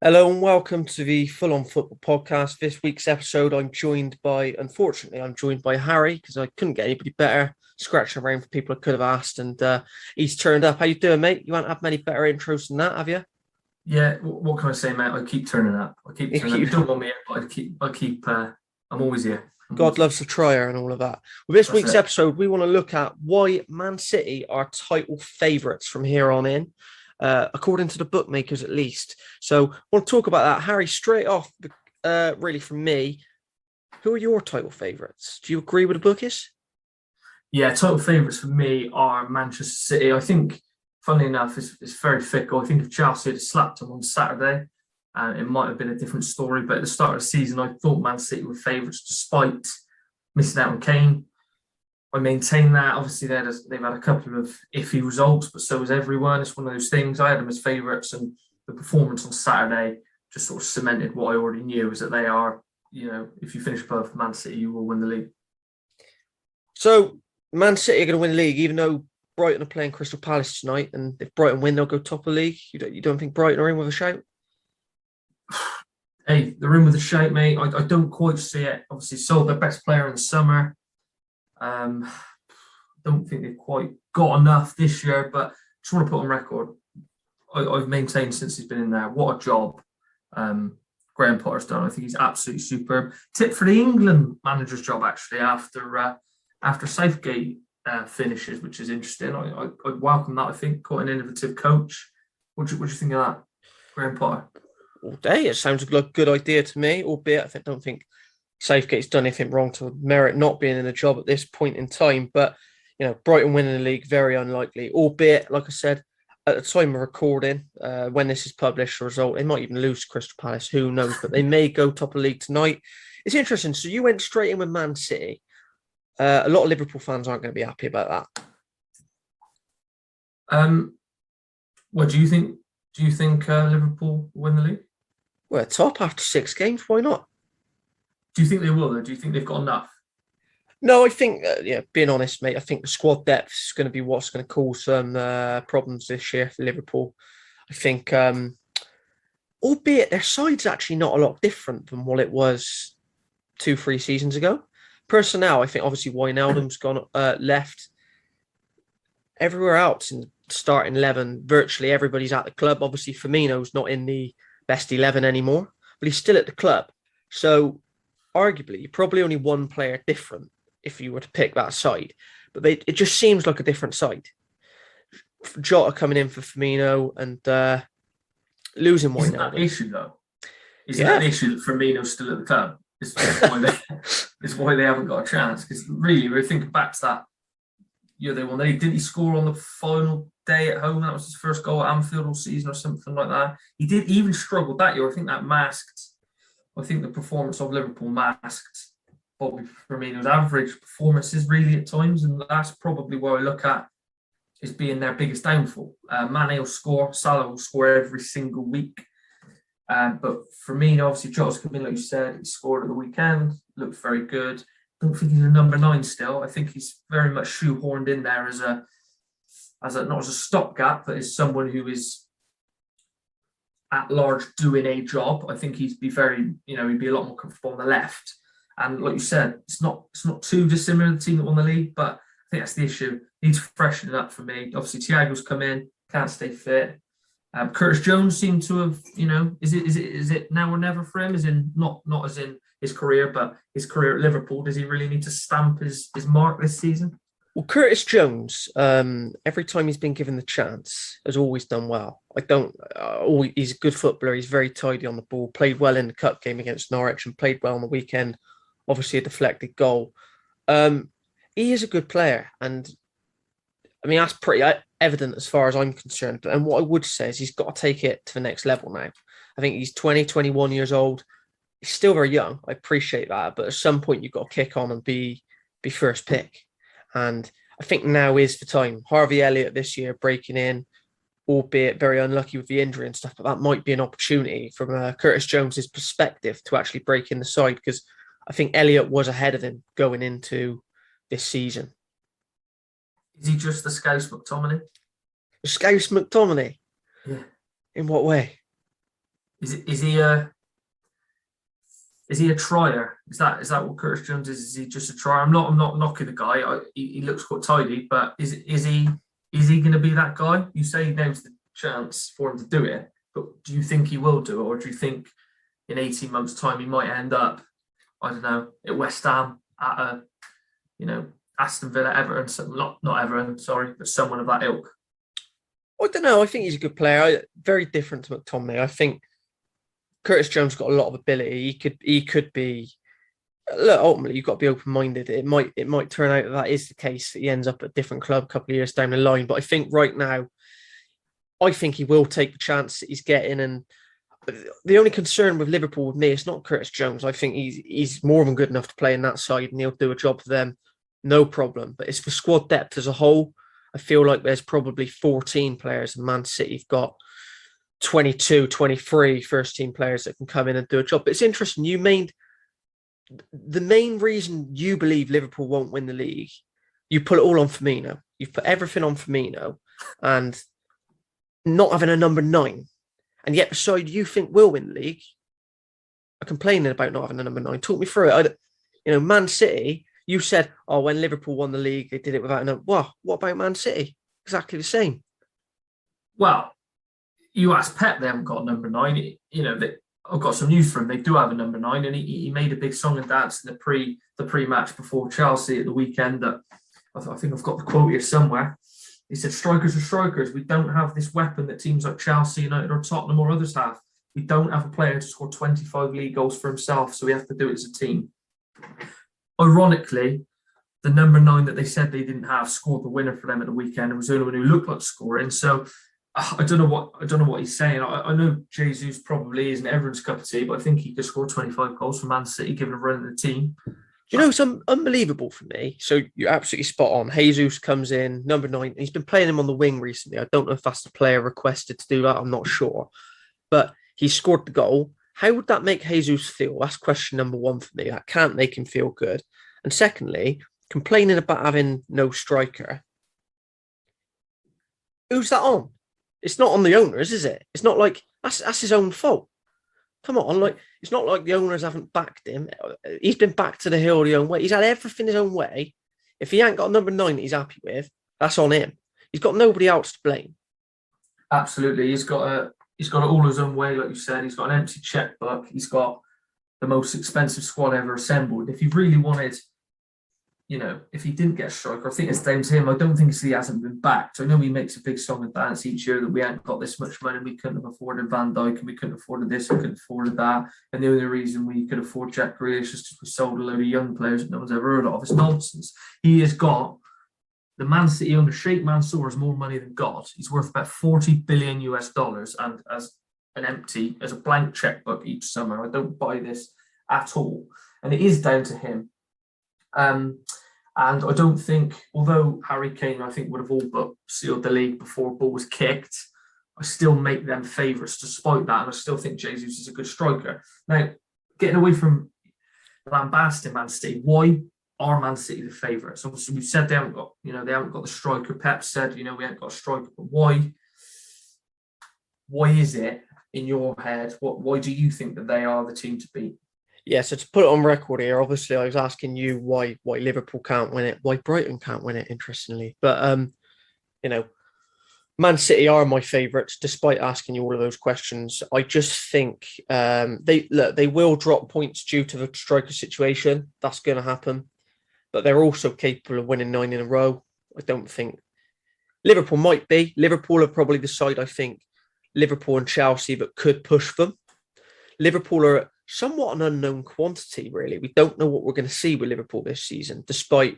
Hello and welcome to the Full On Football podcast. This week's episode, unfortunately, I'm joined by Harry because I couldn't get anybody better. Scratching around for people I could have asked, and he's turned up. How you doing, mate? You won't have many better intros than that, have you? Yeah, what can I say, mate? I keep turning up. You don't want me, but I'm always here. God loves a trier and all of that. Well, this That's week's it. episode, we want to look at why Man City are title favourites from here on in, according to the bookmakers at least. So, I want to talk about that. Harry, straight off, really from me, who are your title favourites? Do you agree with the bookies? Yeah, total favourites for me are Manchester City. I think, funnily enough, it's very fickle. I think if Chelsea had slapped them on Saturday, it might have been a different story. But at the start of the season, I thought Man City were favourites despite missing out on Kane. I maintain that. Obviously, they've had a couple of iffy results, but so has everyone. It's one of those things. I had them as favourites, and the performance on Saturday just sort of cemented what I already knew, is that they are, if you finish above Man City, you will win the league. So, Man City are going to win the league, even though Brighton are playing Crystal Palace tonight, and if Brighton win, they'll go top of the league. You don't think Brighton are in with a shout? Hey, they're in with a shape, mate. I don't quite see it. Obviously, sold their best player in the summer. Don't think they've quite got enough this year, but just want to put on record, I've maintained since he's been in there, what a job Graham Potter's done. I think he's absolutely superb. Tip for the England manager's job, actually, after Southgate finishes, which is interesting. I'd welcome that. I think quite an innovative coach. What do you think of that, Graham Potter? All day, it sounds like a good idea to me, albeit I don't think Southgate's done anything wrong to merit not being in a job at this point in time. But, Brighton winning the league, very unlikely, albeit, like I said, at the time of recording, when this is published, the result, they might even lose to Crystal Palace, who knows, but they may go top of the league tonight. It's interesting. So you went straight in with Man City. A lot of Liverpool fans aren't going to be happy about that. What do you think? Do you think Liverpool will win the league? We're top after 6 games. Why not? Do you think they will, though? Do you think they've got enough? No, I think, being honest, mate, I think the squad depth is going to be what's going to cause some problems this year for Liverpool. I think, albeit their side's actually not a lot different than what it was 2-3 seasons ago. Personnel, I think obviously Wijnaldum's gone left. Everywhere else in the starting 11, virtually everybody's at the club. Obviously, Firmino's not in the best 11 anymore, but he's still at the club. So, arguably, you're probably only one player different if you were to pick that side. But it just seems like a different side. Jota coming in for Firmino and losing Wijnaldum. Isn't that the issue, though? Isn't that the issue that Firmino's still at the club? It's why they haven't got a chance. Because really, we're thinking back to that. They won. Didn't he score on the final day at home? That was his first goal at Anfield all season or something like that. He did even struggle that year. I think the performance of Liverpool masked Bobby Firmino's average performances really at times, and that's probably where I look at as being their biggest downfall. Mane will score, Salah will score every single week. But Firmino, obviously, Jota's come in, like you said, he scored at the weekend, looked very good. Don't think he's a number 9 still. I think he's very much shoehorned in there as a not as a stopgap, but as someone who is at large doing a job. I think he'd be he'd be a lot more comfortable on the left. And like you said, it's not too dissimilar to the team that won the league, but I think that's the issue. Needs freshening up for me. Obviously, Thiago's come in, can't stay fit. Curtis Jones seemed to have, is it now or never for him? As in not as in his career, but his career at Liverpool. Does he really need to stamp his mark this season? Well, Curtis Jones, every time he's been given the chance, has always done well. He's a good footballer. He's very tidy on the ball, played well in the cup game against Norwich and played well on the weekend. Obviously, a deflected goal. He is a good player. And I mean, that's pretty evident as far as I'm concerned. And what I would say is he's got to take it to the next level now. I think he's 20, 21 years old. He's still very young. I appreciate that. But at some point, you've got to kick on and be first pick. And I think now is the time. Harvey Elliott this year breaking in, albeit very unlucky with the injury and stuff, but that might be an opportunity from Curtis Jones's perspective to actually break in the side, because I think Elliott was ahead of him going into this season. Is he just the Scouse McTominay? Scouse McTominay? Yeah. In what way? Is he a trier? Is that what Curtis Jones is? Is he just a trier? I'm not knocking the guy. He looks quite tidy, but is he going to be that guy? You say now's the chance for him to do it, but do you think he will do it, or do you think in 18 months' time he might end up, I don't know, at West Ham, at a, Aston Villa, Everton, not Everton, sorry, but someone of that ilk? I don't know. I think he's a good player. Very different to McTominay. I think Curtis Jones got a lot of ability. He could be. Look, ultimately, you've got to be open-minded. It might turn out that is the case. That he ends up at a different club a couple of years down the line. But I think right now, I think he will take the chance that he's getting. And the only concern with Liverpool with me, it's not Curtis Jones. I think he's more than good enough to play in that side, and he'll do a job for them, no problem. But it's for squad depth as a whole. I feel like there's probably 14 players, and Man City have got 22, 23 first-team players that can come in and do a job. But it's interesting. The main reason you believe Liverpool won't win the league, you put it all on Firmino. You've put everything on Firmino, and not having a number 9. And yet, beside you think will win the league, are complaining about not having a number 9. Talk me through it. Man City, you said, when Liverpool won the league, they did it without a number. What about Man City? Exactly the same. Well, you asked Pep, they haven't got a number 9. I've got some news for him. They do have a number 9, and he made a big song and dance in the pre-match before Chelsea at the weekend. That I think I've got the quote here somewhere. He said, "Strikers are strikers. We don't have this weapon that teams like Chelsea, United, or Tottenham or others have. We don't have a player to score 25 league goals for himself, so we have to do it as a team." Ironically, the number 9 that they said they didn't have scored the winner for them at the weekend and was the only one who looked like scoring. So I don't know what he's saying. I know Jesus probably isn't everyone's cup of tea, but I think he could score 25 goals for Man City, given a run of the team. It's unbelievable for me. So you're absolutely spot on. Jesus comes in, number 9. He's been playing him on the wing recently. I don't know if that's the player requested to do that. I'm not sure. But he scored the goal. How would that make Jesus feel? That's question number 1 for me. That can't make him feel good. And secondly, complaining about having no striker. Who's that on? It's not on the owners, is it? It's not like that's his own fault. Come on, it's not like the owners haven't backed him. He's been backed to the hill the own way. He's had everything his own way. If he ain't got a number 9 that he's happy with, that's on him. He's got nobody else to blame. Absolutely, he's got it all his own way, like you said. He's got an empty checkbook. He's got the most expensive squad ever assembled. If he really wanted, if he didn't get a striker, I think it's down to him. I don't think he hasn't been backed. I know he makes a big song and dance each year that we hadn't got this much money, we couldn't have afforded Van Dijk, and we couldn't afford this, we couldn't afford that. And the only reason we could afford Jack Grealish is because we sold a load of young players that no one's ever heard of. It's nonsense. He has got the Man City owner, Sheikh Mansour, has more money than God. He's worth about $40 billion and as a blank checkbook each summer. I don't buy this at all. And it is down to him. And I don't think, although Harry Kane, I think, would have all but sealed the league before a ball was kicked, I still make them favourites despite that. And I still think Jesus is a good striker. Now, getting away from lambasting Man City, why are Man City the favourites? Obviously, we've said they haven't got the striker. Pep said, we haven't got a striker. But why is it in your head? Why do you think that they are the team to beat? Yeah, so to put it on record here, obviously I was asking you why Liverpool can't win it, why Brighton can't win it, interestingly. But Man City are my favourites, despite asking you all of those questions. I just think they will drop points due to the striker situation. That's going to happen. But they're also capable of winning 9 in a row. I don't think Liverpool might be. Liverpool are probably the side, I think, Liverpool and Chelsea, that could push them. Liverpool are somewhat an unknown quantity, really. We don't know what we're going to see with Liverpool this season, despite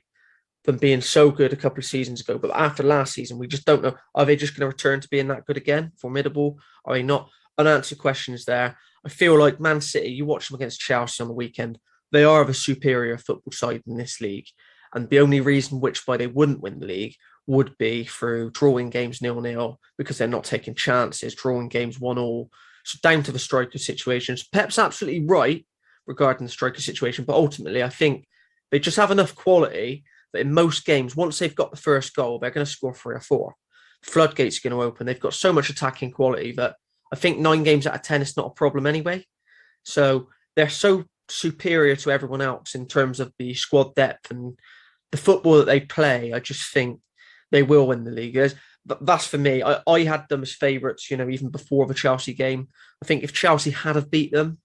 them being so good a couple of seasons ago. But after last season, we just don't know. Are they just going to return to being that good again? Formidable? Are they not? Unanswered questions there. I feel like Man City, you watch them against Chelsea on the weekend, they are of a superior football side in this league. And the only reason why they wouldn't win the league would be through drawing games 0-0, because they're not taking chances, drawing games 1-1. So down to the striker situations. Pep's absolutely right regarding the striker situation, but ultimately I think they just have enough quality that in most games, once they've got the first goal, they're going to score 3 or 4. Floodgates are going to open. They've got so much attacking quality that I think 9 games out of 10 is not a problem anyway. So they're so superior to everyone else in terms of the squad depth and the football that they play. I just think they will win the league. That's for me. I had them as favourites, even before the Chelsea game. I think if Chelsea had have beat them,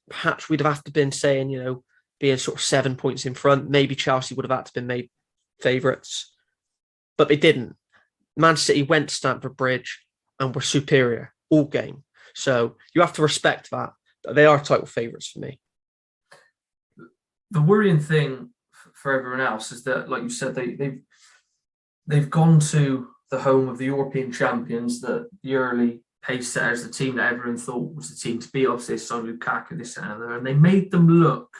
perhaps we'd have to been saying, being sort of 7 points in front. Maybe Chelsea would have had to been made favourites, but they didn't. Man City went to Stamford Bridge and were superior all game. So you have to respect that. They are title favourites for me. The worrying thing for everyone else is that, like you said, they've gone to the home of the European champions, the early pace setters, the team that everyone thought was the team to beat. Obviously, they signed Lukaku, this and other, and they made them look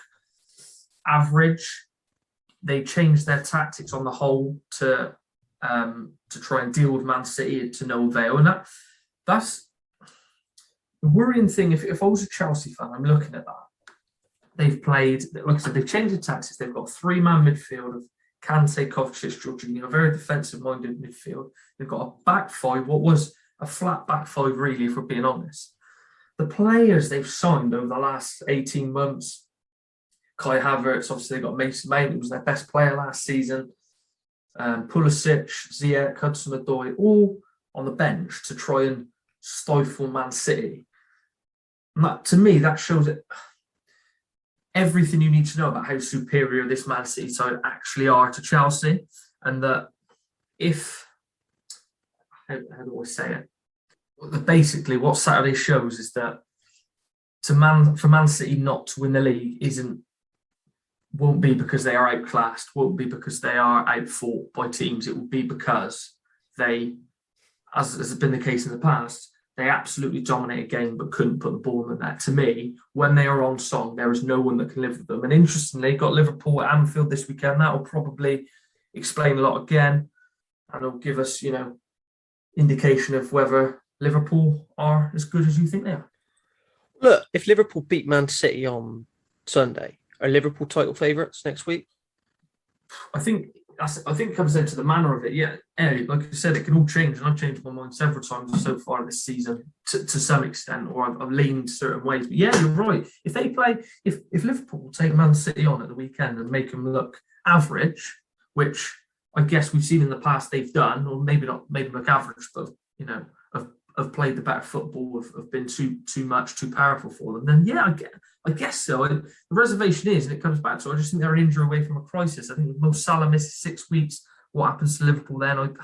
average. They changed their tactics on the whole to try and deal with Man City to no avail, and that's the worrying thing. If I was a Chelsea fan, I'm looking at that. They've played, like I said, they've changed the tactics. They've got 3-man midfield of Kante, Kovacic, Jorginho, a very defensive-minded midfield. They've got a back five, what was a flat back five, really, if we're being honest. The players they've signed over the last 18 months, Kai Havertz, obviously they got Mason Mount, who was their best player last season, Pulisic, Ziyech, Hudson-Odoi, all on the bench to try and stifle Man City. And that, to me, that shows it. Everything you need to know about how superior this Man City side actually are to Chelsea, and that how do I say it? Basically, what Saturday shows is that for Man City not to win the league won't be because they are outclassed, won't be because they are outfought by teams. It will be because they, as has been the case in the past, they absolutely dominate a game but couldn't put the ball in the net. To me, when they are on song, there is no one that can live with them. And interestingly, got Liverpool at Anfield this weekend. That will probably explain a lot again, and it'll give us, indication of whether Liverpool are as good as you think they are. Look, if Liverpool beat Man City on Sunday, are Liverpool title favourites next week? I think it comes down to the manner of it. Yeah, like I said, it can all change, and I've changed my mind several times so far this season to some extent, or I've leaned certain ways. But yeah, you're right. If they play, if Liverpool take Man City on at the weekend and make them look average, which I guess we've seen in the past they've done, or maybe not made them look average, but have played the better football, have been too much, too powerful for them, then yeah, I guess so. The reservation is, and it comes back to, I just think they're an injury away from a crisis. I think if Mo Salah misses 6 weeks, what happens to Liverpool then? I think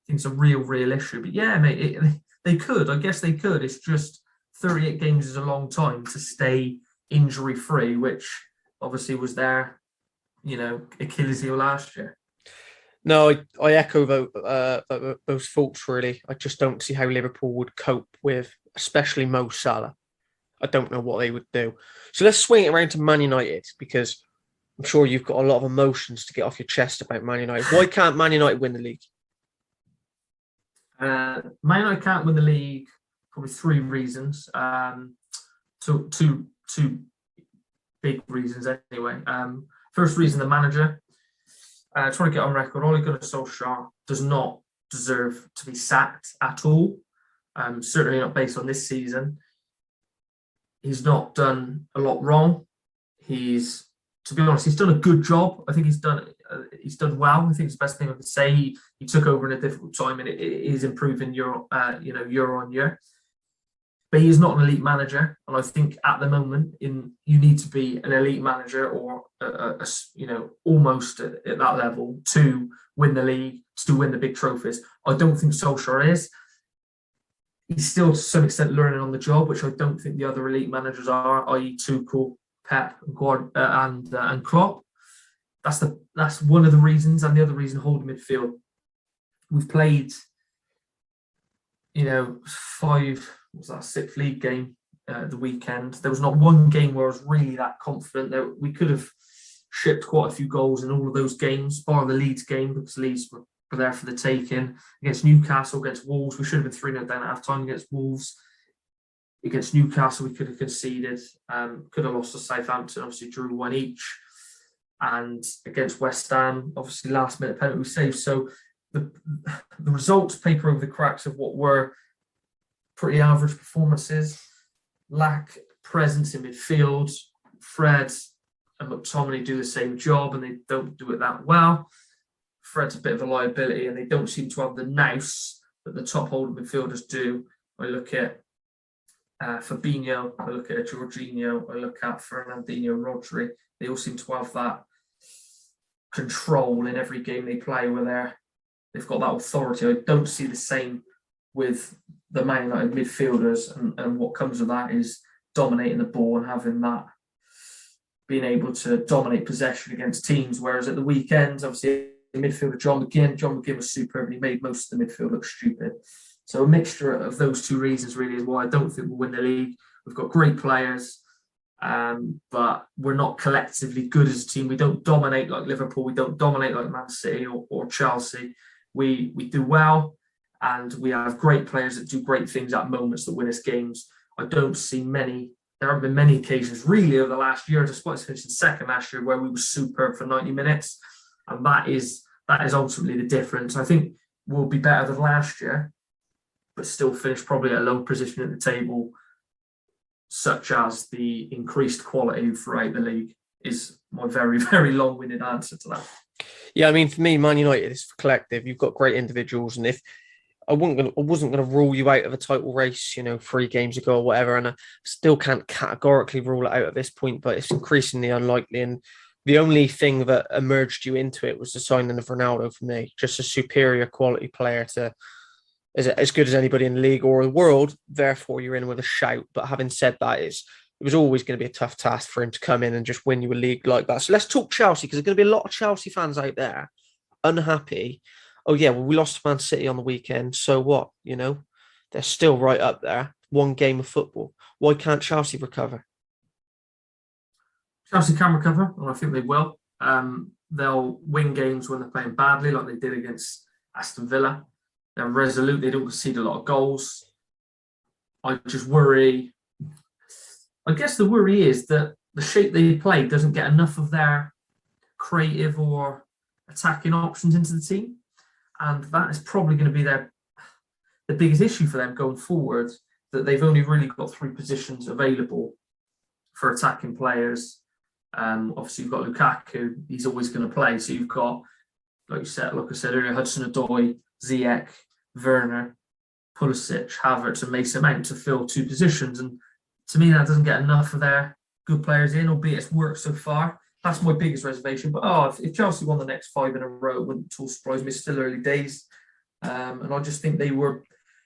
it's a real issue. But yeah, mate, they could. I guess they could. It's just 38 games is a long time to stay injury-free, which obviously was their, Achilles heel last year. No, I echo those thoughts, really. I just don't see how Liverpool would cope with, especially Mo Salah. I don't know what they would do. So let's swing it around to Man United, because I'm sure you've got a lot of emotions to get off your chest about Man United. Why can't Man United win the league? Man United can't win the league, probably 3 reasons. Two big reasons anyway. First reason, the manager. Trying to get on record, Ole Gunnar Solskjaer does not deserve to be sacked at all. Certainly not based on this season. He's not done a lot wrong. To be honest, he's done a good job. I think he's done well. I think it's the best thing I could say. He took over in a difficult time, and it is improving year on year. But he is not an elite manager, and I think at the moment, you need to be an elite manager or almost at that level to win the league, to win the big trophies. I don't think Solskjaer is. He's still to some extent learning on the job, which I don't think the other elite managers are, i.e., Tuchel, Pep, and Klopp. That's one of the reasons, and the other reason, holding midfield. We've played, 6th league game the weekend. There was not one game where I was really that confident that we could have shipped quite a few goals in all of those games, bar the Leeds game, because Leeds were there for the taking. Against Newcastle, against Wolves, we should have been 3-0 down at half-time. Against Wolves, against Newcastle, we could have conceded. Could have lost to Southampton, obviously drew 1 each. And against West Ham, obviously last-minute penalty save. So the results paper over the cracks of what were pretty average performances, lack presence in midfield. Fred and McTominay do the same job and they don't do it that well. Fred's a bit of a liability and they don't seem to have the nous that the top holding midfielders do. I look at Fabinho, I look at Jorginho, I look at Fernandinho, Rodri. They all seem to have that control in every game they play where they've got that authority. I don't see the same with the Man United midfielders, and what comes with that is dominating the ball and having that, being able to dominate possession against teams. Whereas at the weekend, obviously, midfielder John McGinn was superb. He made most of the midfield look stupid. So a mixture of those two reasons really is why I don't think we'll win the league. We've got great players, but we're not collectively good as a team. We don't dominate like Liverpool. We don't dominate like Man City or Chelsea. We do well, and we have great players that do great things at moments that win us games. I don't see many. There haven't been many occasions really over the last year, despite us finishing second last year, where we were superb for 90 minutes, and that is ultimately the difference. I think we'll be better than last year, but still finish probably at a low position at the table, such as the increased quality throughout the league is my very, very long-winded answer to that. Yeah, I mean, for me, Man United is collective. You've got great individuals, and if I wasn't going to rule you out of a title race, 3 games ago or whatever, and I still can't categorically rule it out at this point, but it's increasingly unlikely. And the only thing that emerged you into it was the signing of Ronaldo for me, just a superior quality player to as good as anybody in the league or the world. Therefore, you're in with a shout. But having said that, it was always going to be a tough task for him to come in and just win you a league like that. So let's talk Chelsea, because there's going to be a lot of Chelsea fans out there unhappy. Oh, yeah, well, we lost to Man City on the weekend. So what? They're still right up there. 1 game of football. Why can't Chelsea recover? Chelsea can recover, and I think they will. They'll win games when they're playing badly, like they did against Aston Villa. They're resolute. They don't concede a lot of goals. I just worry. I guess the worry is that the shape they play doesn't get enough of their creative or attacking options into the team. And that is probably going to be the biggest issue for them going forward, that they've only really got 3 positions available for attacking players. Obviously, you've got Lukaku. He's always going to play. So you've got, like I said earlier, Hudson-Odoi, Ziyech, Werner, Pulisic, Havertz and Mason Mount to fill 2 positions. And to me, that doesn't get enough of their good players in, albeit it's worked so far. That's my biggest reservation. But if Chelsea won the next 5 in a row, it wouldn't at all surprise me. It's still early days. And I just think they were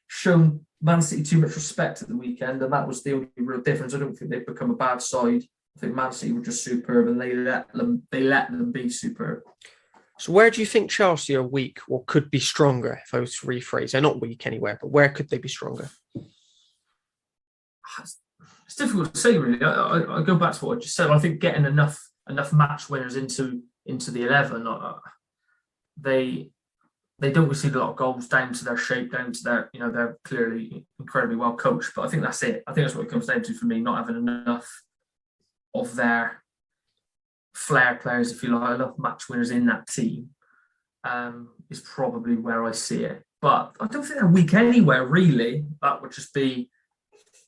shown Man City too much respect at the weekend, and that was the only real difference. I don't think they've become a bad side. I think Man City were just superb, and they let them be superb. So where do you think Chelsea are weak or could be stronger, if I was to rephrase? They're not weak anywhere, but where could they be stronger? It's difficult to say, really. I go back to what I just said. I think getting enough match winners into the 11, they don't receive a lot of goals down to their shape, down to their, they're clearly incredibly well coached. But I think that's it. I think that's what it comes down to for me, not having enough of their flair players, if you like, enough match winners in that team, is probably where I see it. But I don't think they're weak anywhere, really. That would just be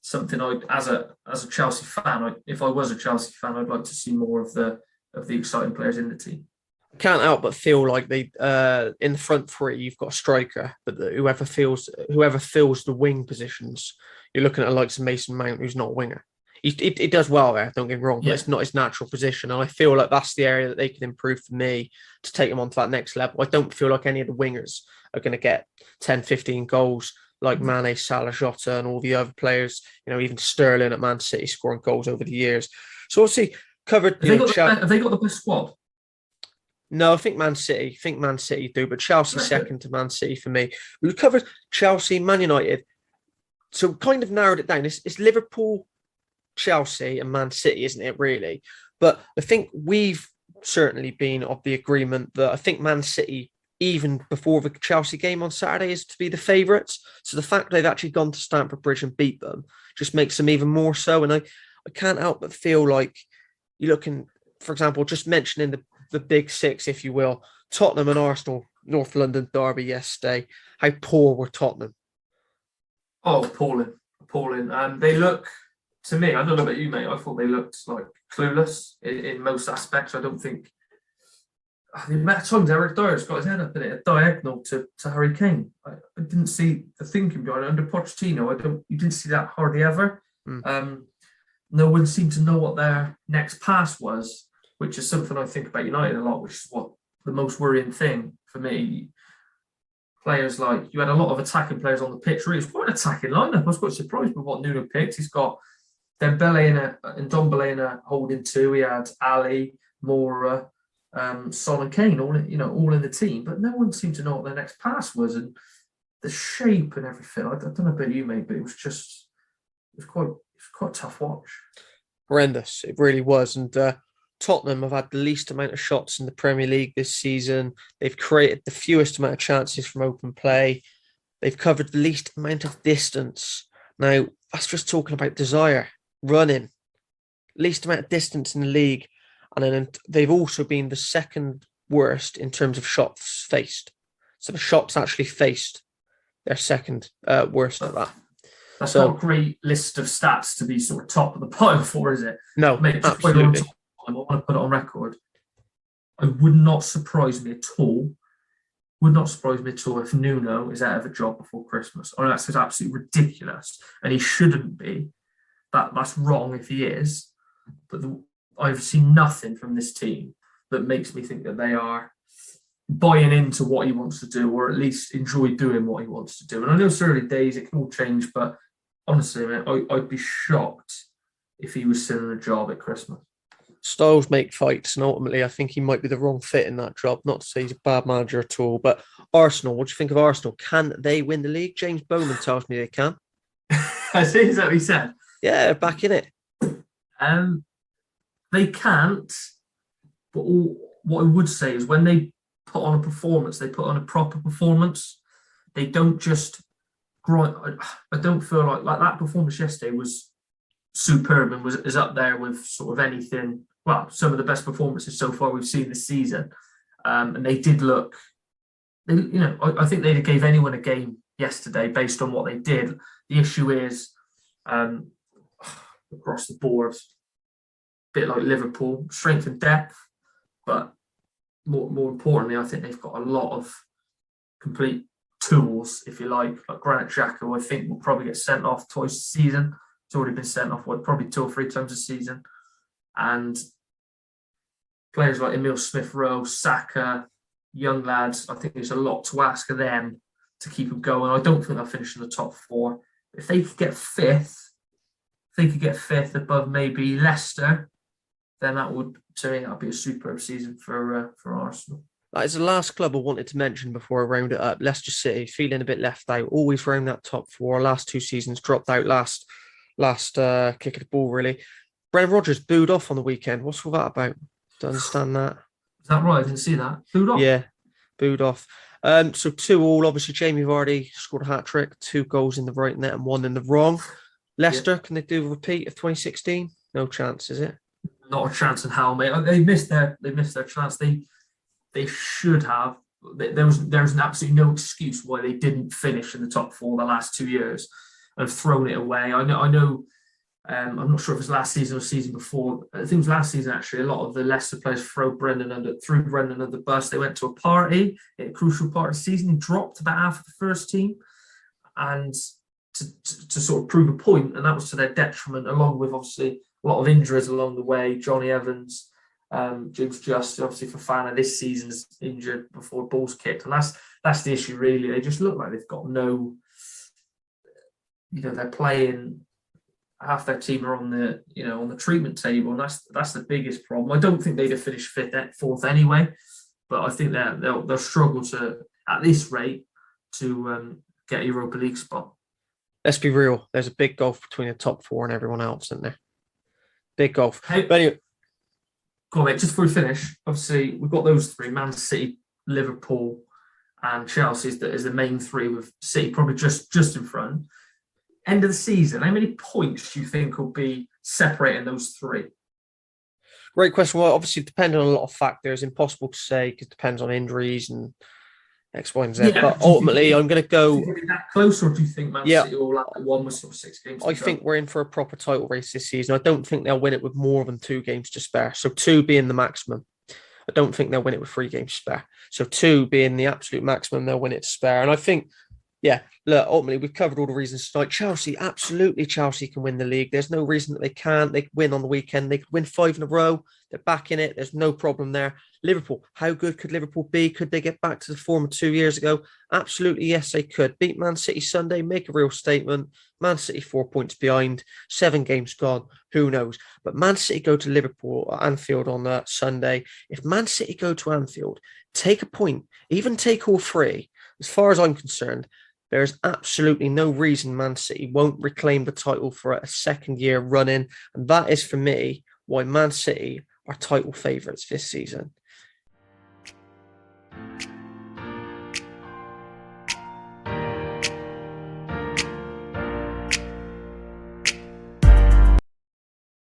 something as a Chelsea fan, if I was a Chelsea fan, I'd like to see more of the exciting players in the team. Can't help but feel like they in the front 3 you've got a striker, but whoever fills the wing positions, you're looking at the likes of Mason Mount, who's not a winger. He does well there, don't get me wrong, but it's not his natural position. And I feel like that's the area that they can improve for me to take them on to that next level. I don't feel like any of the wingers are going to get 10, 15 goals like Mane, Salah, Jota, and all the other players, even Sterling at Man City scoring goals over the years. So obviously covered. Have they got the best squad? No, I think Man City do, but Chelsea second to Man City for me. We've covered Chelsea, Man United. So kind of narrowed it down. It's Liverpool, Chelsea and Man City, isn't it, really? But I think we've certainly been of the agreement that I think Man City, even before the Chelsea game on Saturday, is to be the favourites. So the fact they've actually gone to Stamford Bridge and beat them just makes them even more so. And I can't help but feel like you're looking, for example, just mentioning the big 6, if you will, Tottenham and Arsenal, North London derby yesterday. How poor were Tottenham? Oh, appalling. They look, to me, I don't know about you, mate. I thought they looked like clueless in most aspects. I don't think. The amount of times Eric Dyer's got his head up in it, a diagonal to Harry Kane. I didn't see the thinking behind it. Under Pochettino, you didn't see that hardly ever. No one seemed to know what their next pass was, which is something I think about United a lot, which is what the most worrying thing for me. Players like, you had a lot of attacking players on the pitch. Really, it's quite an attacking lineup. I was quite surprised with what Nuno picked. He's got Dembele and Ndombele in a holding two. He had Ali, Moura, Son and Kane, all in the team, but no one seemed to know what their next pass was and the shape and everything. I don't know about you, mate, but it was quite a tough watch. Horrendous, it really was. And Tottenham have had the least amount of shots in the Premier League this season. They've created the fewest amount of chances from open play. They've covered the least amount of distance. Now, that's just talking about desire, running, least amount of distance in the league. And then they've also been the second worst in terms of shots faced. So the shots actually faced, they're second worst at that. That's not a great list of stats to be sort of top of the pile for, is it? No, mate, absolutely. I want to put it on record. It would not surprise me at all. If Nuno is out of a job before Christmas. I know that's absolutely ridiculous, and he shouldn't be. That's wrong if he is. But I've seen nothing from this team that makes me think that they are buying into what he wants to do, or at least enjoy doing what he wants to do. And I know it's early days, it can all change, but honestly, man, I'd be shocked if he was still in a job at Christmas. Styles make fights, and ultimately I think he might be the wrong fit in that job. Not to say he's a bad manager at all, but Arsenal, what do you think of Arsenal? Can they win the league? James Bowman tells me they can. I see, is that what he said? Yeah, back in it. They can't, but what I would say is when they put on a performance, they put on a proper performance. They don't just grind. I don't feel like that performance yesterday was superb and is up there with sort of anything. Well, some of the best performances so far we've seen this season, and they did look. I think they gave anyone a game yesterday based on what they did. The issue is across the board. Bit like Liverpool, strength and depth, but more importantly, I think they've got a lot of complete tools, if you like Granit Xhaka, I think will probably get sent off twice a season. It's already been sent off, probably 2 or 3 times a season. And players like Emile Smith-Rowe, Saka, young lads, I think there's a lot to ask of them to keep them going. I don't think they'll finish in the top 4. If they could get fifth above maybe Leicester, then that would be a superb season for Arsenal. That is the last club I wanted to mention before I round it up. Leicester City, feeling a bit left out, always around that top 4. Last 2 seasons, dropped out last kick of the ball, really. Brendan Rodgers booed off on the weekend. What's all that about? Don't understand that. Is that right? I didn't see that. Booed off? Yeah, booed off. So 2-2, obviously Jamie Vardy scored a hat-trick, 2 goals in the right net and 1 in the wrong. Leicester, Can they do a repeat of 2016? No chance, is it? Not a chance in hell, mate. They missed their chance. They should have. There's absolutely no excuse why they didn't finish in the top 4 the last 2 years and have thrown it away. I know. I'm not sure if it was last season or season before. I think it was last season, actually. A lot of the Leicester players threw Brendan under the bus. They went to a party, a crucial part of the season. He dropped about half of the first team, and to sort of prove a point, and that was to their detriment, along with obviously a lot of injuries along the way. Johnny Evans, James Just, obviously Fofana this season's injured before balls kicked, and that's the issue really. They just look like they've got no. They're playing. Half their team are on the treatment table, and that's the biggest problem. I don't think they'd have finished 4th anyway, but I think they'll struggle to, at this rate, to get a Europa League spot. Let's be real. There's a big gulf between the top 4 and everyone else, isn't there? Big gulf. Hey, but anyway, go on, mate. Just before we finish, obviously we've got those 3: Man City, Liverpool, and Chelsea is the main 3, with City probably just in front. End of the season, how many points do you think will be separating those 3? Great question. Well, obviously, depending on a lot of factors, impossible to say because it depends on injuries and X, Y, and Z. Yeah, But do you think ultimately, I'm going to go. do you think it'll be that close, or do you think Man Yeah, City will have one with sort of 6 games? I think we're in for a proper title race this season. I don't think they'll win it with more than 2 games to spare. So 2 being the maximum. I don't think they'll win it with 3 games to spare. So 2 being the absolute maximum, they'll win it to spare. And I think, yeah, look, ultimately, we've covered all the reasons tonight. Chelsea, absolutely, Chelsea can win the league. There's no reason that they can't. They could win on the weekend. They could win 5 in a row. They're back in it. There's no problem there. Liverpool, how good could Liverpool be? Could they get back to the form of 2 years ago? Absolutely, yes, they could. Beat Man City Sunday, make a real statement. Man City 4 points behind, 7 games gone. Who knows? But Man City go to Liverpool at Anfield on Sunday. If Man City go to Anfield, take a point, even take all 3. As far as I'm concerned, there is absolutely no reason Man City won't reclaim the title for a second year running. And that is, for me, why Man City are title favourites this season.